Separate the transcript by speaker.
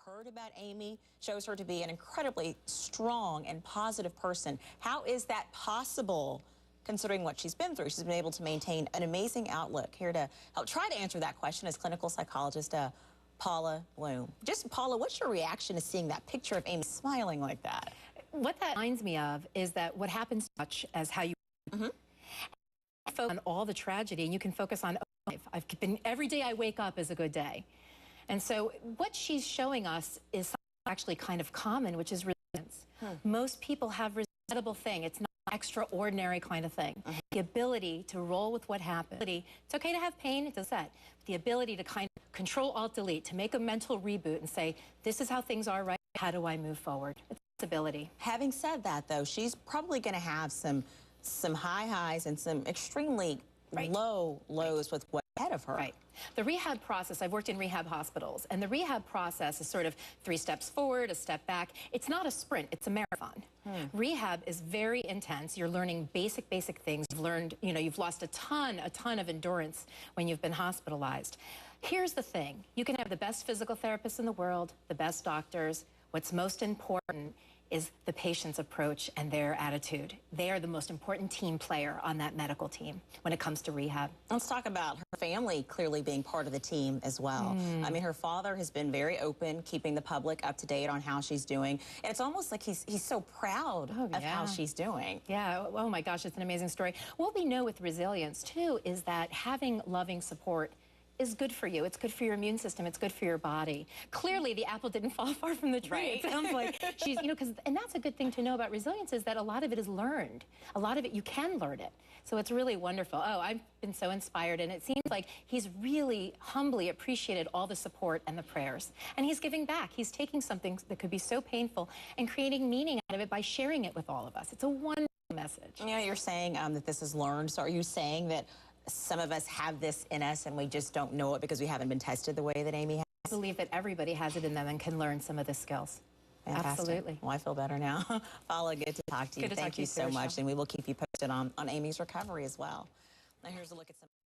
Speaker 1: heard about Amy shows her to be an incredibly strong and positive person. How is that possible, considering what she's been through? She's been able to maintain an amazing outlook. Here to help try to answer that question is clinical psychologist Paula Bloom. Just, Paula, what's your reaction to seeing that picture of Amy smiling like that?
Speaker 2: What that reminds me of is that what happens much as how you focus on all the tragedy, and you can focus on, oh, I've been, every day I wake up is a good day. And so what she's showing us is something actually kind of common, which is resilience. Most people have resilience thing. It's not an extraordinary kind of thing. The ability to roll with what happened. It's okay to have pain, it does that. The ability to kind of control, alt, delete, to make a mental reboot and say, this is how things are right, how do I move forward? It's ability.
Speaker 1: Having said that, though, she's probably going to have some high highs and some extremely low lows with what's ahead of her.
Speaker 2: Right. The rehab process, I've worked in rehab hospitals, and the rehab process is sort of 3 steps forward, a step back. It's not a sprint, it's a marathon. Rehab is very intense. You're learning basic things. You've learned, you've lost a ton of endurance when you've been hospitalized. Here's the thing. You can have the best physical therapists in the world, the best doctors. What's most important is the patient's approach and their attitude. They are the most important team player on that medical team when it comes to rehab.
Speaker 1: Let's talk about her family clearly being part of the team as well. I mean, her father has been very open, keeping the public up to date on how she's doing. And it's almost like he's so proud of how she's doing.
Speaker 2: Yeah, oh my gosh, it's an amazing story. What we know with resilience, too, is that having loving support is good for you. It's good for your immune system. It's good for your body. Clearly, the apple didn't fall far from the tree. It sounds like she's, and that's a good thing to know about resilience is that a lot of it is learned. A lot of it, you can learn it. So it's really wonderful. Oh, I've been so inspired, and it seems like he's really humbly appreciated all the support and the prayers. And he's giving back. He's taking something that could be so painful and creating meaning out of it by sharing it with all of us. It's a wonderful message.
Speaker 1: You're saying that this is learned. So are you saying that some of us have this in us and we just don't know it because we haven't been tested the way that Amy has?
Speaker 2: I believe that everybody has it in them and can learn some of the skills.
Speaker 1: Fantastic.
Speaker 2: Absolutely.
Speaker 1: Well, I feel better now. Paula, good to talk to you.
Speaker 2: Good to
Speaker 1: Thank
Speaker 2: talk to
Speaker 1: you
Speaker 2: you
Speaker 1: so
Speaker 2: too,
Speaker 1: much. And we will keep you posted on Amy's recovery as well. Now here's a look at some